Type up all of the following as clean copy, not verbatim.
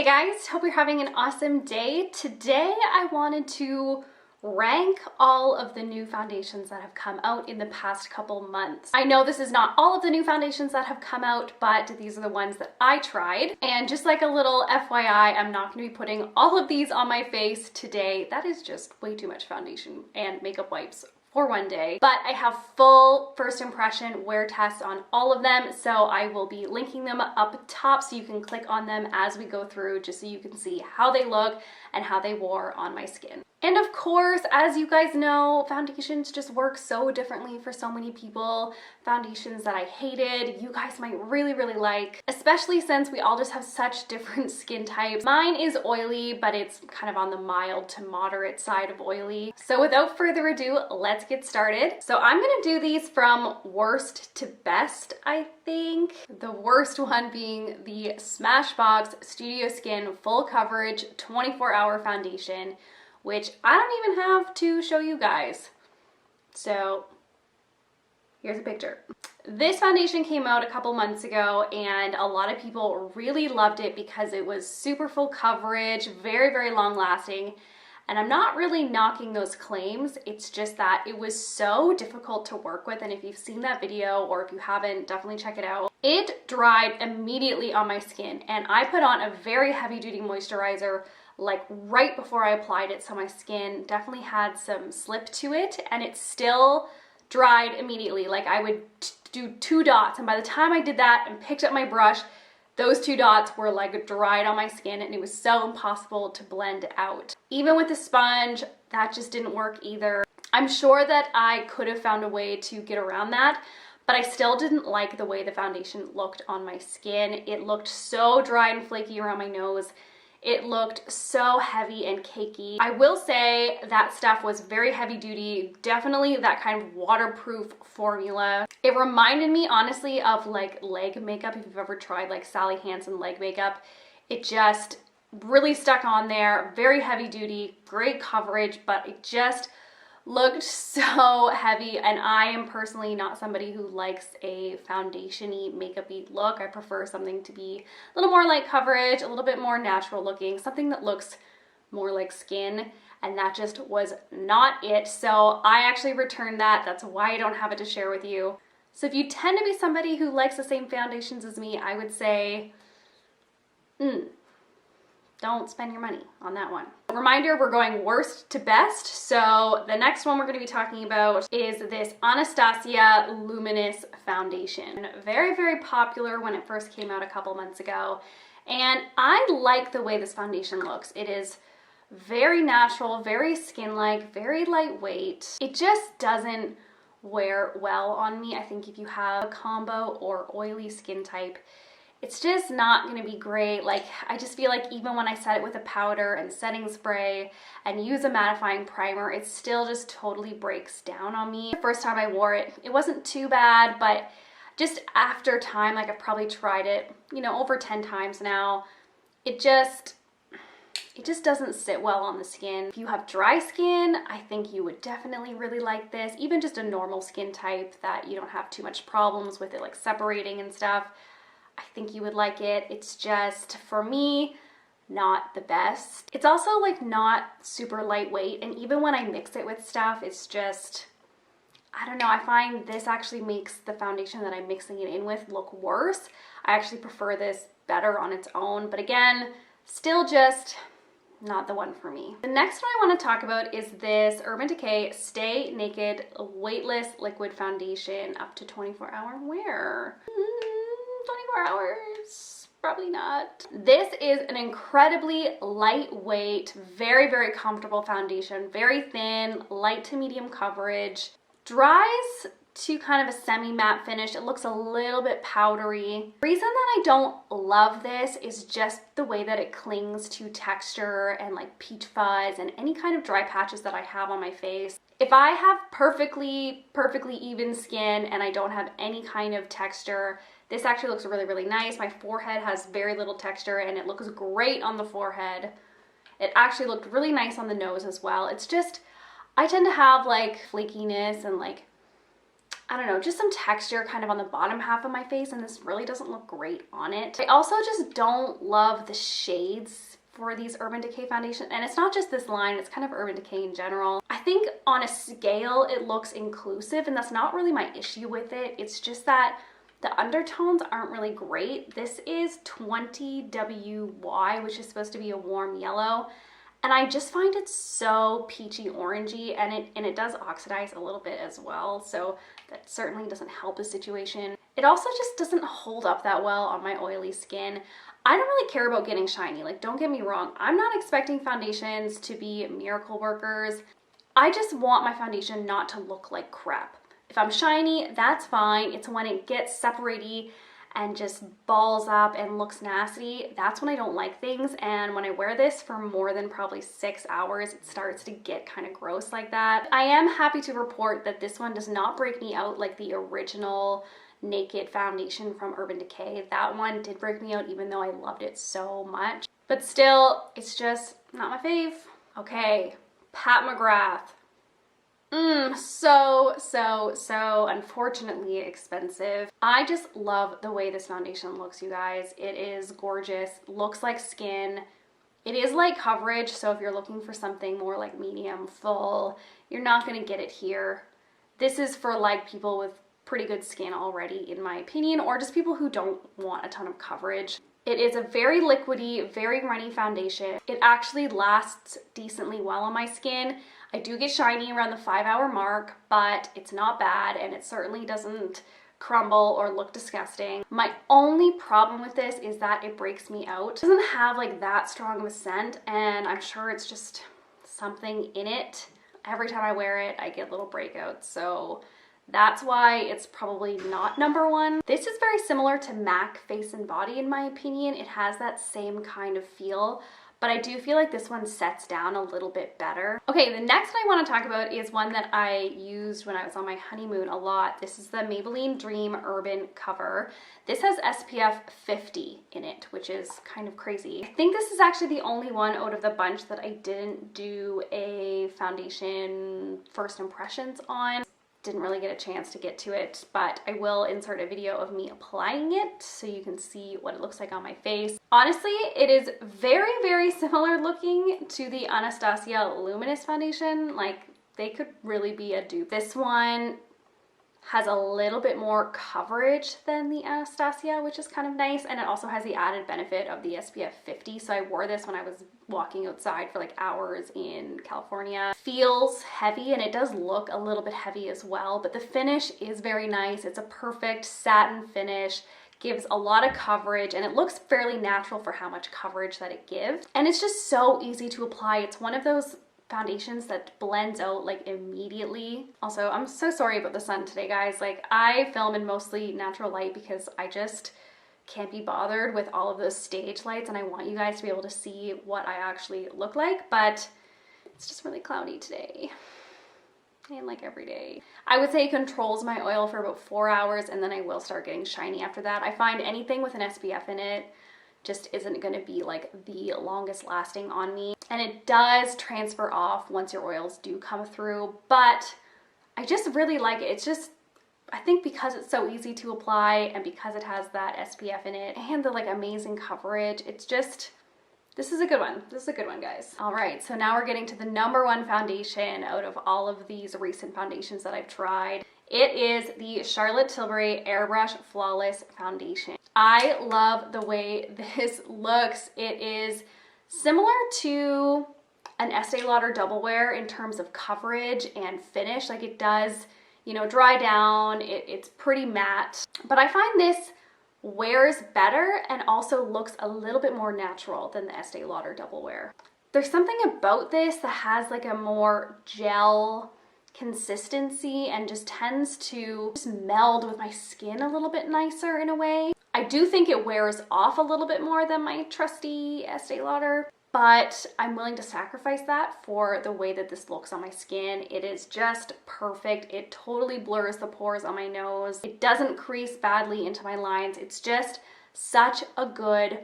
guys, hope you're having an awesome day. Today I wanted to rank all of the new foundations that have come out in the past couple months. I know this is not all of the new foundations that have come out, but these are the ones that I tried. And just like a little FYI, I'm not going to be putting all of these on my face today. That is just way too much foundation and makeup wipes for one day, but I have full first impression wear tests on all of them, so I will be linking them up top so you can click on them as we go through, just so you can see how they look and how they wore on my skin. And of course, as you guys know, foundations just work so differently for so many people. Foundations that I hated, you guys might really like, especially since we all just have such different skin types. Mine is oily, but it's kind of on the mild to moderate side of oily. So without further ado, let's get started. So I'm gonna do these from worst to best, I think. The worst one being the Smashbox Studio Skin Full Coverage 24-Hour Foundation, which I don't even have to show you guys. So here's a picture. This foundation came out a couple months ago and a lot of people really loved it because it was super full coverage, very long lasting. And I'm not really knocking those claims. It's just that it was so difficult to work with. And if you've seen that video or if you haven't, definitely check it out. It dried immediately on my skin and I put on a very heavy duty moisturizer like right before I applied it, so my skin definitely had some slip to it and it still dried immediately. Like I would do 2 dots and by the time I did that and picked up my brush, those 2 dots were like dried on my skin and it was so impossible to blend out. Even with the sponge, that just didn't work either. I'm sure that I could have found a way to get around that, but I still didn't like the way the foundation looked on my skin. It looked so dry and flaky around my nose. It looked so heavy and cakey. I will say that stuff was very heavy duty, definitely that kind of waterproof formula. It reminded me honestly of like leg makeup, if you've ever tried like Sally Hansen leg makeup. It just really stuck on there, very heavy duty, great coverage, but it just looked so heavy and I am personally not somebody who likes a foundation-y, makeup-y look. I prefer something to be a little more light coverage, a little bit more natural looking, something that looks more like skin, and that just was not it. So I actually returned that. That's why I don't have it to share with you. So if you tend to be somebody who likes the same foundations as me, I would say, don't spend your money on that one. Reminder, we're going worst to best. So the next one we're going to be talking about is this Anastacio Luminous Foundation. Very popular when it first came out a couple months ago. And I like the way this foundation looks. It is very natural, very skin-like, very lightweight. It just doesn't wear well on me. I think if you have a combo or oily skin type, it's just not going to be great. Like, I just feel like even when I set it with a powder and setting spray and use a mattifying primer, it still just totally breaks down on me. The first time I wore it, it wasn't too bad, but just after time, like I've probably tried it, you know, over 10 times now, it just doesn't sit well on the skin. If you have dry skin, I think you would definitely really like this. Even just a normal skin type that you don't have too much problems with it like separating and stuff, I think you would like it. It's just, for me, not the best. It's also like not super lightweight, and even when I mix it with stuff, it's just, I don't know, I find this actually makes the foundation that I'm mixing it in with look worse. I actually prefer this better on its own, but again, still just not the one for me. The next one I want to talk about is this Urban Decay Stay Naked Weightless Liquid Foundation up to 24-hour wear. 24 hours, probably not. This is an incredibly lightweight, very comfortable foundation, very thin, light to medium coverage, dries to kind of a semi-matte finish. It looks a little bit powdery. The reason that I don't love this is just the way that it clings to texture and like peach fuzz and any kind of dry patches that I have on my face. If I have perfectly even skin and I don't have any kind of texture, this actually looks really nice. My forehead has very little texture and it looks great on the forehead. It actually looked really nice on the nose as well. It's just, I tend to have like flakiness and like I don't know, just some texture kind of on the bottom half of my face, and this really doesn't look great on it. I also just don't love the shades for these Urban Decay foundation, and it's not just this line, it's kind of Urban Decay in general. I think on a scale it looks inclusive, and that's not really my issue with it. It's just that the undertones aren't really great. This is 20WY, which is supposed to be a warm yellow, and I just find it so peachy orangey, and it does oxidize a little bit as well, so that certainly doesn't help the situation. It also just doesn't hold up that well on my oily skin. I don't really care about getting shiny, like don't get me wrong. I'm not expecting foundations to be miracle workers. I just want my foundation not to look like crap. If I'm shiny, that's fine. It's when it gets separaty and just balls up and looks nasty, that's when I don't like things. And when I wear this for more than probably 6 hours, it starts to get kind of gross like that. I am happy to report that this one does not break me out like the original Naked foundation from Urban Decay. That one did break me out even though I loved it so much. But still, it's just not my fave. Okay, Pat McGrath. So unfortunately expensive. I just love the way this foundation looks, you guys. It is gorgeous, looks like skin. It is light coverage, so if you're looking for something more like medium full, you're not gonna get it here. This is for like people with pretty good skin already, in my opinion, or just people who don't want a ton of coverage. It is a very liquidy, very runny foundation. It actually lasts decently well on my skin. I do get shiny around the 5-hour mark, but it's not bad, and it certainly doesn't crumble or look disgusting. My only problem with this is that it breaks me out. It doesn't have like that strong of a scent, and I'm sure it's just something in it. Every time I wear it, I get little breakouts, so that's why it's probably not number one. This is very similar to MAC Face and Body in my opinion. It has that same kind of feel, but I do feel like this one sets down a little bit better. Okay, the next I want to talk about is one that I used when I was on my honeymoon a lot. This is the Maybelline Dream Urban Cover. This has SPF 50 in it, which is kind of crazy. I think this is actually the only one out of the bunch that I didn't do a foundation first impressions on. Didn't really get a chance to get to it, but I will insert a video of me applying it so you can see what it looks like on my face. Honestly, it is very, very similar looking to the Anastacio Luminous foundation. Like, they could really be a dupe. This one has a little bit more coverage than the Anastasia, which is kind of nice, and it also has the added benefit of the SPF 50. So I wore this when I was walking outside for like hours in California. Feels heavy, and it does look a little bit heavy as well, but the finish is very nice. It's a perfect satin finish, gives a lot of coverage, and it looks fairly natural for how much coverage that it gives. And it's just so easy to apply. It's one of those foundations that blends out like immediately. Also, I'm so sorry about the sun today, guys. Like, I film in mostly natural light because I just can't be bothered with all of those stage lights, and I want you guys to be able to see what I actually look like, but it's just really cloudy today. And like every day. I would say it controls my oil for about 4 hours, and then I will start getting shiny after that. I find anything with an SPF in it just isn't going to be like the longest lasting on me. And it does transfer off once your oils do come through, but I just really like it. It's just, I think because it's so easy to apply and because it has that SPF in it and the like amazing coverage, it's just, this is a good one. This is a good one, guys. All right, so now we're getting to the number one foundation out of all of these recent foundations that I've tried. It is the Charlotte Tilbury Airbrush Flawless Foundation. I love the way this looks. It is similar to an Estee Lauder Double Wear in terms of coverage and finish. Like, it does, you know, dry down. It's pretty matte. But I find this wears better and also looks a little bit more natural than the Estee Lauder Double Wear. There's something about this that has like a more gel consistency and just tends to just meld with my skin a little bit nicer in a way. I do think it wears off a little bit more than my trusty Estee Lauder, but I'm willing to sacrifice that for the way that this looks on my skin. It is just perfect. It totally blurs the pores on my nose. It doesn't crease badly into my lines. It's just such a good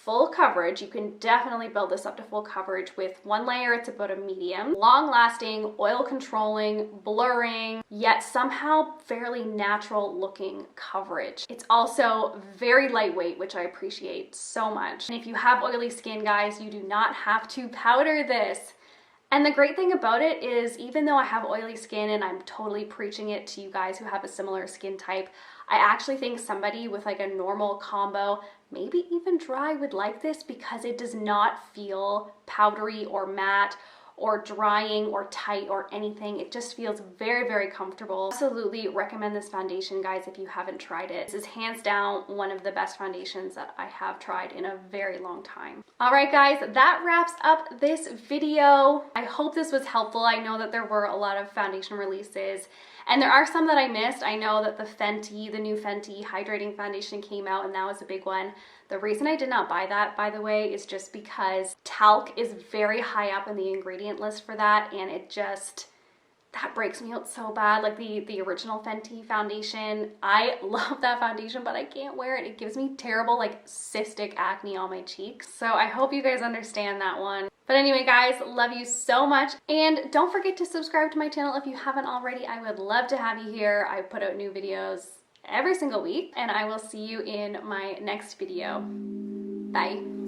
full coverage. You can definitely build this up to full coverage. With one layer, it's about a medium. Long lasting, oil controlling, blurring, yet somehow fairly natural looking coverage. It's also very lightweight, which I appreciate so much. And if you have oily skin, guys, you do not have to powder this. And the great thing about it is, even though I have oily skin and I'm totally preaching it to you guys who have a similar skin type, I actually think somebody with like a normal combo, maybe even dry, would like this because it does not feel powdery or matte or drying or tight or anything. It just feels very, very comfortable. Absolutely recommend this foundation, guys, if you haven't tried it. This is hands down one of the best foundations that I have tried in a very long time. All right, guys, that wraps up this video. I hope this was helpful. I know that there were a lot of foundation releases, and there are some that I missed. I know that the new Fenty hydrating foundation came out, and that was a big one. The reason I did not buy that, by the way, is just because talc is very high up in the ingredient list for that, and it just, that breaks me out so bad. Like the original Fenty foundation, I love that foundation, but I can't wear it. It gives me terrible like cystic acne on my cheeks. So I hope you guys understand that one. But anyway, guys, love you so much. And don't forget to subscribe to my channel if you haven't already. I would love to have you here. I put out new videos every single week, and I will see you in my next video. Bye.